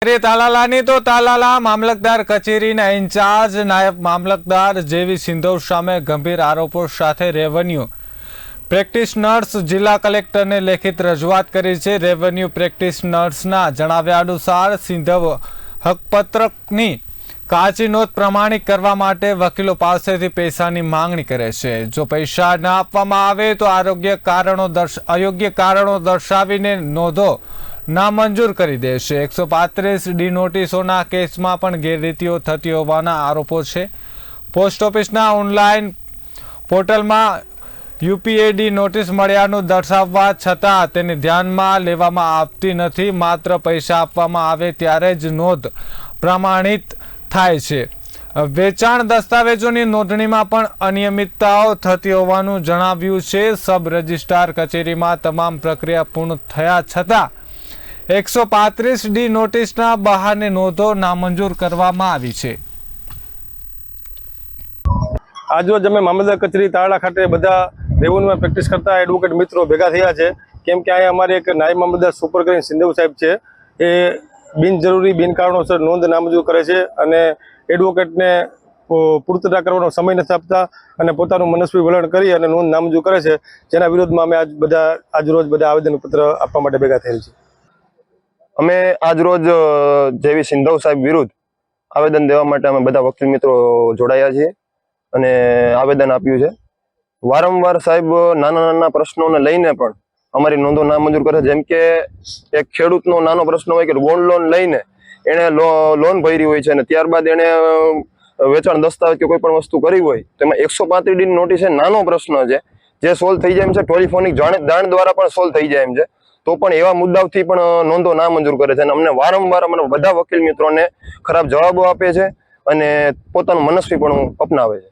તાલાલાની તો તાલાલા મામલતદાર કચેરીના ઇન્ચાર્જ નાયબ મામલતદાર જેવી સિંધવ સામે ગંભીર આરોપો સાથે રેવન્યુ પ્રેક્ટિશનર્સ જિલ્લા કલેક્ટરને લેખિત રજૂઆત કરી છે। રેવન્યુ પ્રેક્ટિશનર્સના જણાવ્યા અનુસાર સિંધવ હકપત્રકની કાચી નોંધ પ્રમાણિત કરવા માટે વકીલો પાસેથી પૈસાની માંગણી કરે છે। જો પૈસા ન આપવામાં આવે તો અયોગ્ય કારણો દર્શાવીને નોંધો નામંજૂર કરી દેશે। 135D નોટિસોના કેસમાં પણ ગેરરીતિઓ થતી હોવાના આરોપો છે। પોસ્ટ ઓફિસના ઓનલાઈન પોર્ટલમાં UPAD નોટિસ મળ્યાનું દર્શાવવા છતાં તેને ધ્યાનમાં લેવામાં આવતી નથી। માત્ર પૈસા આપવામાં આવે ત્યારે જ નોંધ પ્રમાણિત થાય છે। વેચાણ દસ્તાવેજોની નોંધણીમાં પણ અનિયમિતતાઓ થતી હોવાનું જણાવ્યું છે। સબ રજિસ્ટ્રાર કચેરીમાં તમામ પ્રક્રિયા પૂર્ણ થયા છતાં 135D નોટિસના બહાને નોંધો નામંજૂર કરવામાં આવી છે। આજરોજ અમે મામલતદાર કચેરી તાલાલા ખાતે બધા રેવન્યુમાં પ્રેક્ટિસ કરતા એડવોકેટ મિત્રો ભેગા થયા છે। કેમ કે અહીંયા અમારે એક નાયબ મામલતદાર સુપર કરીને સિંધવ સાહેબ છે, એ બિનજરૂરી બિનકારણોસર નોંધ નામંજૂર કરે છે અને એડવોકેટને પૂર્તતા કરવાનો સમય નથી આપતા અને પોતાનું મનસ્વી વલણ કરી અને નોંધ નામંજૂર કરે છે, જેના વિરોધમાં અમે આજરોજ બધા આવેદનપત્ર આપવા માટે ભેગા થયેલ છે। અમે આજરોજ જેવી સિંધવ સાહેબ વિરુદ્ધ આવેદન દેવા માટે અમે બધા વકીલ મિત્રો જોડાયા છીએ અને આવેદન આપ્યું છે। વારંવાર સાહેબ નાના નાના પ્રશ્નોને લઈને પણ અમારી નોંધો નામંજૂર કરે। જેમ કે એક ખેડૂતનો નાનો પ્રશ્ન હોય કે ગોલ્ડ લોન લઈને એણે લોન ભરી હોય છે અને ત્યારબાદ એણે વેચાણ દસ્તાવેજ કે કોઈ પણ વસ્તુ કરી હોય તો એમાં 135D નોટિસ એ નાનો પ્રશ્ન છે, જે સોલ્વ થઈ જાય એમ છે। ટેલિફોનિક જાણ દ્વારા પણ સોલ્વ થઈ જાય એમ છે, તો પણ એવા મુદ્દાઓથી પણ નોંધો નામંજૂર કરે છે અને અમને વારંવાર અમારા બધા વકીલ મિત્રોને ખરાબ જવાબો આપે છે અને પોતાનું મનસ્વી પણ અપનાવે છે।